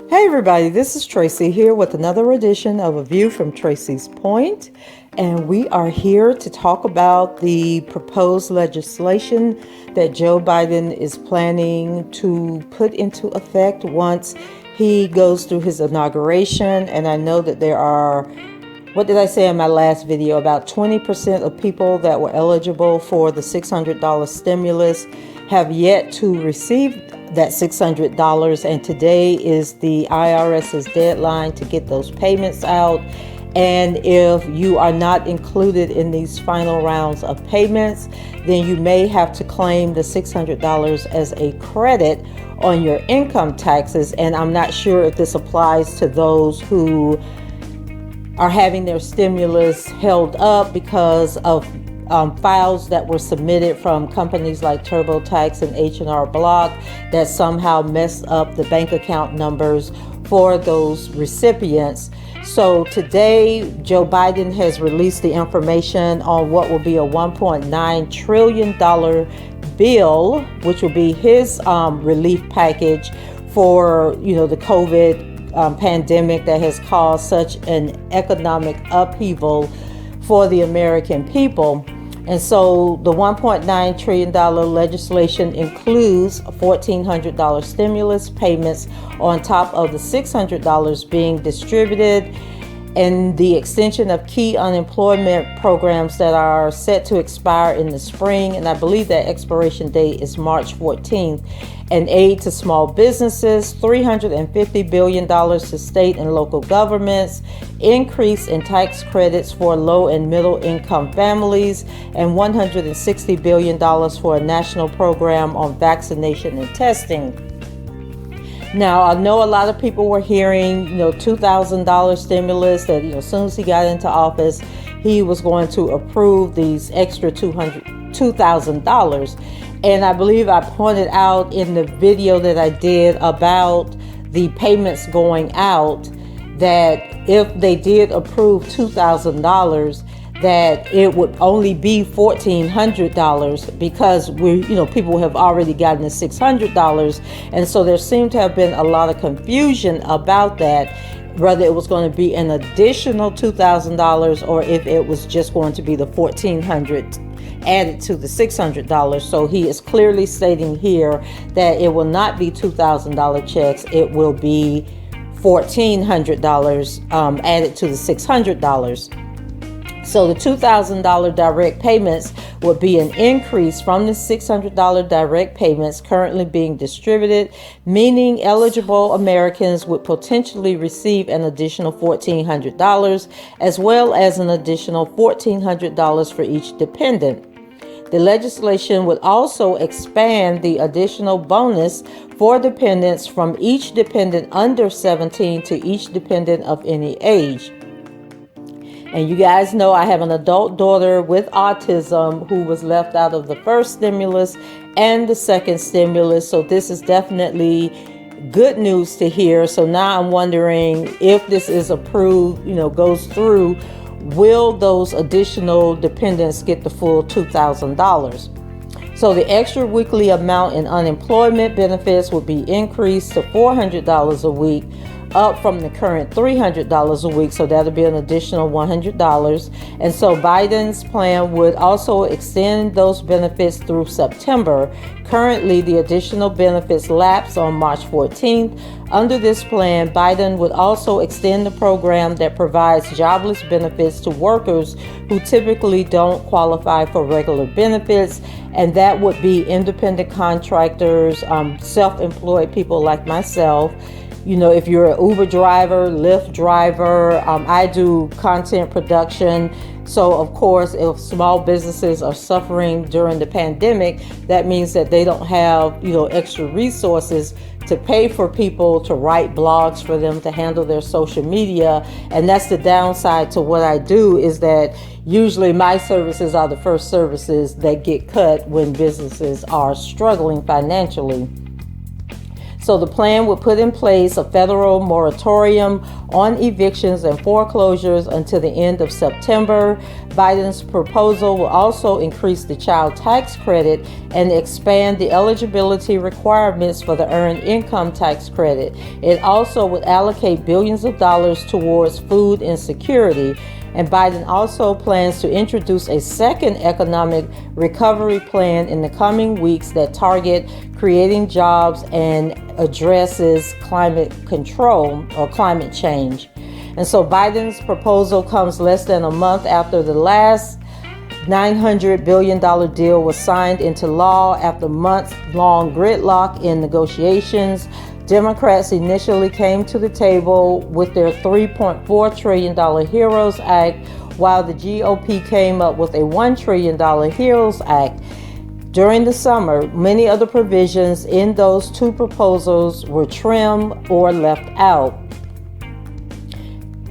Hey everybody, this is Tracy here with another edition of A View from Tracy's Point, and we are here to talk about the proposed legislation that Joe Biden is planning to put into effect once he goes through his inauguration. And I know that there are, what did I say in my last video, about 20% of people that were eligible for the $600 stimulus have yet to receive that $600, and today is the IRS's deadline to get those payments out. And if you are not included in these final rounds of payments, then you may have to claim the $600 as a credit on your income taxes. And I'm not sure if this applies to those who are having their stimulus held up because of files that were submitted from companies like TurboTax and H&R Block that somehow messed up the bank account numbers for those recipients. So today, Joe Biden has released the information on what will be a $1.9 trillion bill, which will be his relief package for, the COVID pandemic that has caused such an economic upheaval for the American people. And so the $1.9 trillion legislation includes $1,400 stimulus payments on top of the $600 being distributed, and the extension of key unemployment programs that are set to expire in the spring. And I believe that expiration date is March 14th. And aid to small businesses, $350 billion to state and local governments, increase in tax credits for low and middle income families, and $160 billion for a national program on vaccination and testing. Now, I know a lot of people were hearing, $2,000 stimulus, that, as soon as he got into office, he was going to approve these extra $2,000. And I believe I pointed out in the video that I did about the payments going out that if they did approve $2,000, that it would only be $1,400 because people have already gotten the $600. And so there seemed to have been a lot of confusion about that, whether it was going to be an additional $2,000 or if it was just going to be the $1,400 added to the $600. So he is clearly stating here that it will not be $2,000 checks. It will be $1,400 added to the $600. So the $2,000 direct payments would be an increase from the $600 direct payments currently being distributed, meaning eligible Americans would potentially receive an additional $1,400 as well as an additional $1,400 for each dependent. The legislation would also expand the additional bonus for dependents from each dependent under 17 to each dependent of any age. And you guys know I have an adult daughter with autism who was left out of the first stimulus and the second stimulus. So this is definitely good news to hear. So now I'm wondering if this is approved, goes through, will those additional dependents get the full $2,000? So the extra weekly amount in unemployment benefits would be increased to $400 a week, up from the current $300 a week. So that'll be an additional $100. And so Biden's plan would also extend those benefits through September. Currently, the additional benefits lapse on March 14th. Under this plan, Biden would also extend the program that provides jobless benefits to workers who typically don't qualify for regular benefits. And that would be independent contractors, self-employed people like myself. If you're an Uber driver, Lyft driver, I do content production. So, of course, if small businesses are suffering during the pandemic, that means that they don't have, extra resources to pay for people to write blogs for them to handle their social media. And that's the downside to what I do, is that usually my services are the first services that get cut when businesses are struggling financially. So the plan would put in place a federal moratorium on evictions and foreclosures until the end of September. Biden's proposal will also increase the child tax credit and expand the eligibility requirements for the earned income tax credit. It also would allocate billions of dollars towards food insecurity. And Biden also plans to introduce a second economic recovery plan in the coming weeks that target creating jobs and addresses climate control or climate change. And so Biden's proposal comes less than a month after the last $900 billion deal was signed into law after months-long gridlock in negotiations. Democrats initially came to the table with their $3.4 trillion HEROES Act, while the GOP came up with a $1 trillion HEROES Act. During the summer, many of the provisions in those two proposals were trimmed or left out.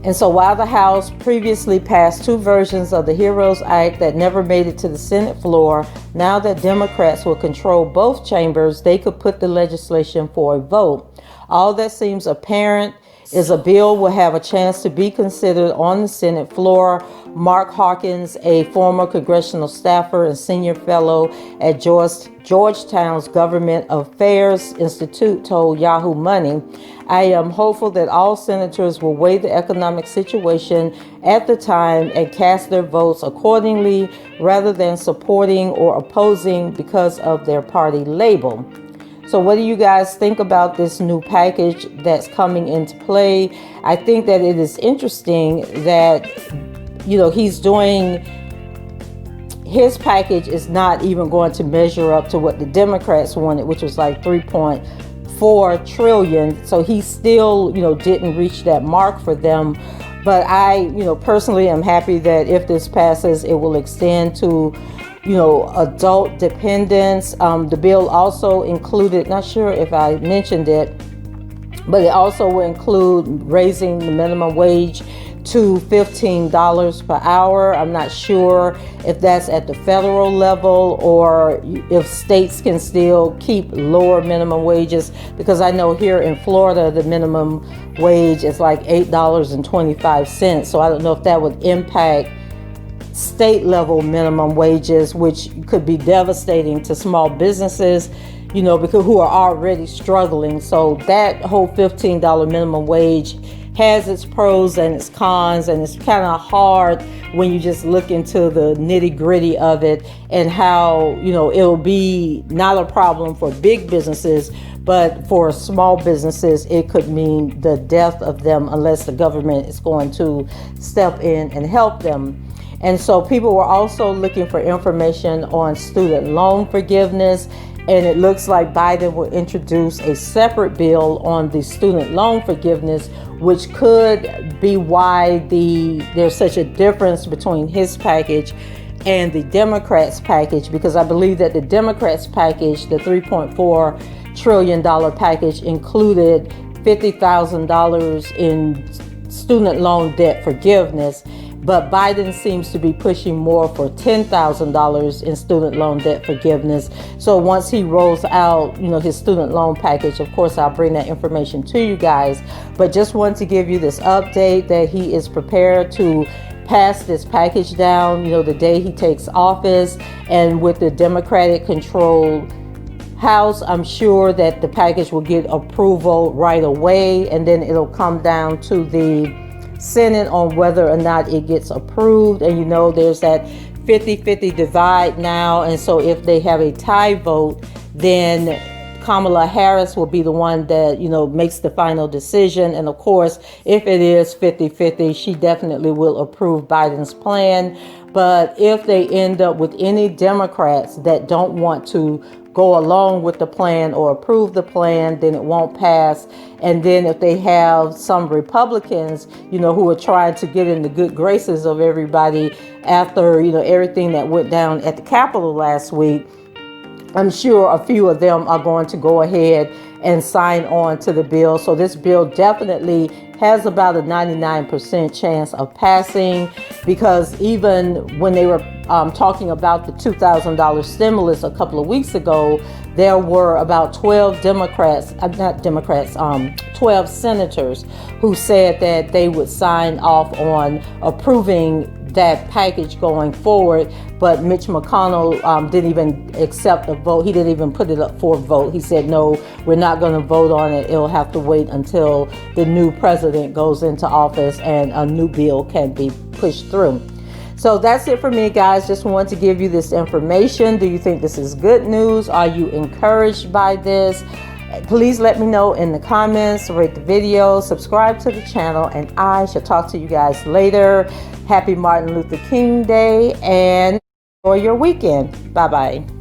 And so while the House previously passed two versions of the HEROES Act that never made it to the Senate floor, now that Democrats will control both chambers, they could put the legislation for a vote. All that seems apparent is a bill will have a chance to be considered on the Senate floor. Mark Hawkins, a former congressional staffer and senior fellow at Georgetown's Government Affairs Institute, told Yahoo Money, "I am hopeful that all senators will weigh the economic situation at the time and cast their votes accordingly rather than supporting or opposing because of their party label." So what do you guys think about this new package that's coming into play? I think that it is interesting that, he's doing, his package is not even going to measure up to what the Democrats wanted, which was like 3.4 trillion. So he still, didn't reach that mark for them. But I, personally am happy that if this passes, it will extend to adult dependents. The bill also included, not sure if I mentioned it, but it also will include raising the minimum wage to $15 per hour. I'm not sure if that's at the federal level or if states can still keep lower minimum wages, because I know here in Florida, the minimum wage is like $8.25. So I don't know if that would impact state level minimum wages, which could be devastating to small businesses, because who are already struggling. So that whole $15 minimum wage has its pros and its cons, and it's kind of hard when you just look into the nitty gritty of it and how, it'll be not a problem for big businesses, but for small businesses, it could mean the death of them unless the government is going to step in and help them. And so people were also looking for information on student loan forgiveness, and it looks like Biden will introduce a separate bill on the student loan forgiveness, which could be why there's such a difference between his package and the Democrats' package, because I believe that the Democrats' package, the $3.4 trillion package, included $50,000 in student loan debt forgiveness. But Biden seems to be pushing more for $10,000 in student loan debt forgiveness. So once he rolls out, his student loan package, of course, I'll bring that information to you guys. But just want to give you this update that he is prepared to pass this package down, the day he takes office. And with the Democratic controlled House, I'm sure that the package will get approval right away. And then it'll come down to the Senate on whether or not it gets approved. And there's that 50-50 divide now, and so if they have a tie vote, then Kamala Harris will be the one that makes the final decision. And of course, if it is 50-50, she definitely will approve Biden's plan. But if they end up with any Democrats that don't want to go along with the plan or approve the plan, then it won't pass. And then if they have some Republicans, who are trying to get in the good graces of everybody after, everything that went down at the Capitol last week, I'm sure a few of them are going to go ahead and sign on to the bill. So this bill definitely has about a 99% chance of passing, because even when they were talking about the $2,000 stimulus a couple of weeks ago, there were about 12 Democrats, 12 senators who said that they would sign off on approving that package going forward, but Mitch McConnell didn't even accept a vote. He didn't even put it up for a vote. He said, no, we're not going to vote on it. It'll have to wait until the new president goes into office and a new bill can be pushed through. So that's it for me, guys. Just wanted to give you this information. Do you think this is good news? Are you encouraged by this? Please let me know in the comments, rate the video, subscribe to the channel, and I shall talk to you guys later. Happy Martin Luther King Day, and enjoy your weekend. Bye-bye.